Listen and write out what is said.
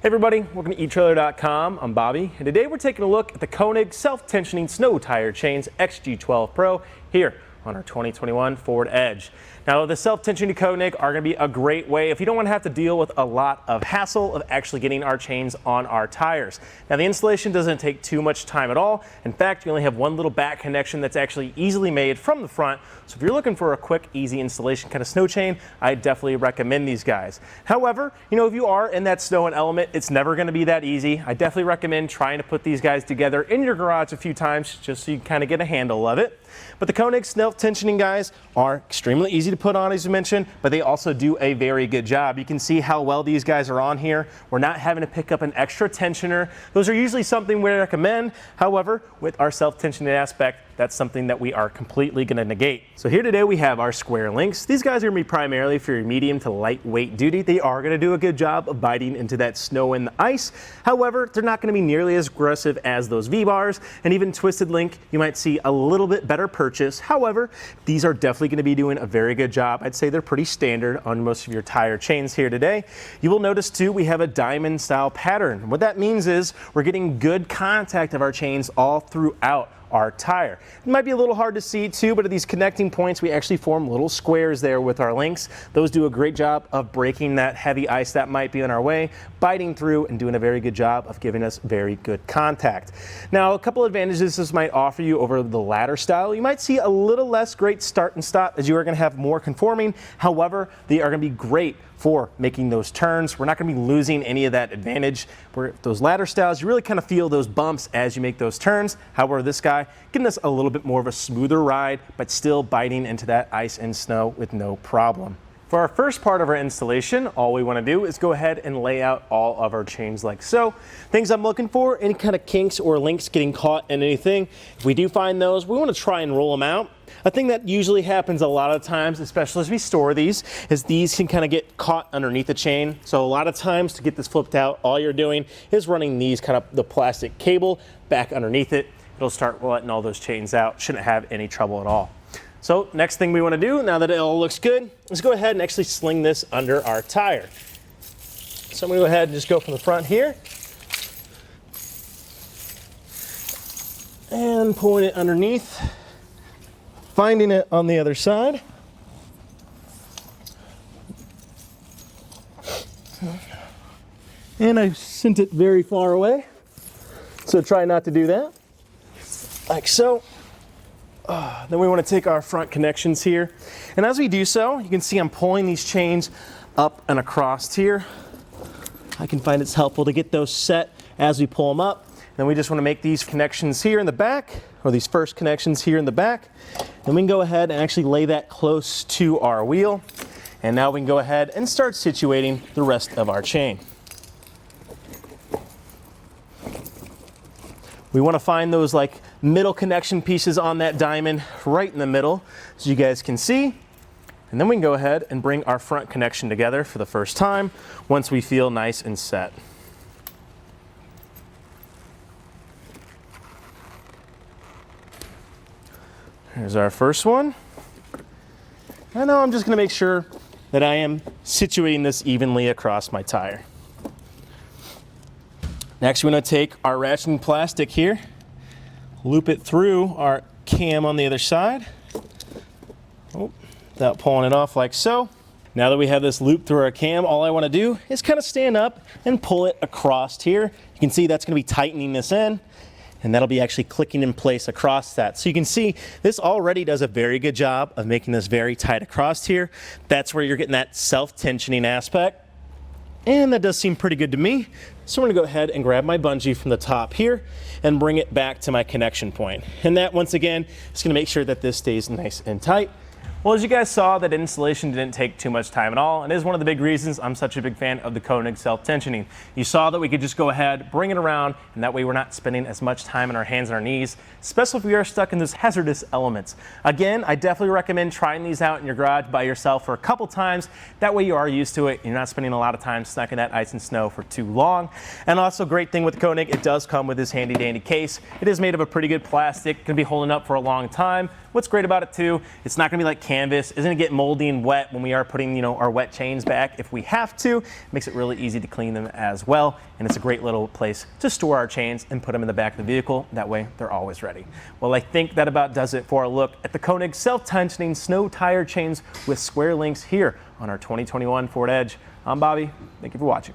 Hey everybody, welcome to etrailer.com. I'm Bobby, and today we're taking a look at the Konig self-tensioning snow tire chains XG12 Pro here on our 2021 Ford Edge. Now, the self-tensioning Konig are going to be a great way if you don't want to have to deal with a lot of hassle of actually getting our chains on our tires. Now, the installation doesn't take too much time at all. In fact, you only have one little back connection that's actually easily made from the front. So if you're looking for a quick, easy installation kind of snow chain, I definitely recommend these guys. However, if you are in that snow and element, it's never going to be that easy. I definitely recommend trying to put these guys together in your garage a few times just so you kind of get a handle of it. But the Konig self-tensioning guys are extremely easy to put on, as you mentioned, but they also do a very good job. You can see how well these guys are on here. We're not having to pick up an extra tensioner. Those are usually something we recommend. However, with our self-tensioning aspect, that's something that we are completely going to negate. So here today we have our square links. These guys are going to be primarily for your medium to lightweight duty. They are going to do a good job of biting into that snow and the ice. However, they're not going to be nearly as aggressive as those V-bars, and even twisted link you might see a little bit better purchase. However, these are definitely going to be doing a very good job. I'd say they're pretty standard on most of your tire chains here today. You will notice too we have a diamond style pattern. What that means is we're getting good contact of our chains all throughout our tire. It might be a little hard to see too, but at these connecting points we actually form little squares there with our links. Those do a great job of breaking that heavy ice that might be in our way, biting through and doing a very good job of giving us very good contact. Now, a couple advantages this might offer you over the ladder style. You might see a little less great start and stop as you are going to have more conforming. However, they are going to be great for making those turns. We're not going to be losing any of that advantage. Where those ladder styles, you really kind of feel those bumps as you make those turns. However, this guy giving us a little bit more of a smoother ride, but still biting into that ice and snow with no problem. For our first part of our installation, all we want to do is go ahead and lay out all of our chains like so. Things I'm looking for, any kind of kinks or links getting caught in anything. If we do find those, we want to try and roll them out. A thing that usually happens a lot of times, especially as we store these, is these can kind of get caught underneath the chain. So a lot of times to get this flipped out, all you're doing is running these kind of the plastic cable back underneath it. It'll start letting all those chains out. Shouldn't have any trouble at all. So next thing we want to do, now that it all looks good, is go ahead and actually sling this under our tire. So I'm going to go ahead and just go from the front here and pulling it underneath, finding it on the other side. And I sent it very far away, so try not to do that, like so. Then we want to take our front connections here, and as we do so, you can see I'm pulling these chains up and across here. I can find it's helpful to get those set as we pull them up. Then we just want to make these connections here in the back, or these first connections here in the back. Then we can go ahead and actually lay that close to our wheel. And now we can go ahead and start situating the rest of our chain. We want to find those like middle connection pieces on that diamond right in the middle, so you guys can see. And then we can go ahead and bring our front connection together for the first time once we feel nice and set. Here's our first one. And now I'm just going to make sure that I am situating this evenly across my tire. Next, we're going to take our ratcheting plastic here, loop it through our cam on the other side, without pulling it off like so. Now that we have this loop through our cam, all I want to do is kind of stand up and pull it across here. You can see that's going to be tightening this in, and that'll be actually clicking in place across that. So you can see this already does a very good job of making this very tight across here. That's where you're getting that self-tensioning aspect. And that does seem pretty good to me. So I'm going to go ahead and grab my bungee from the top here and bring it back to my connection point. And that, once again, is going to make sure that this stays nice and tight. Well, as you guys saw, that installation didn't take too much time at all, and is one of the big reasons I'm such a big fan of the Konig self-tensioning. You saw that we could just go ahead, bring it around, and that way we're not spending as much time on our hands and our knees, especially if we are stuck in those hazardous elements. Again, I definitely recommend trying these out in your garage by yourself for a couple times. That way you are used to it. You're not spending a lot of time stuck in that ice and snow for too long. And also, great thing with Konig, it does come with this handy dandy case. It is made of a pretty good plastic, can be holding up for a long time, What's great about it too, it's not going to be like canvas. Isn't going to get moldy and wet when we are putting, our wet chains back if we have to. It makes it really easy to clean them as well. And it's a great little place to store our chains and put them in the back of the vehicle. That way they're always ready. Well, I think that about does it for a look at the Konig self-tensioning snow tire chains with square links here on our 2021 Ford Edge. I'm Bobby. Thank you for watching.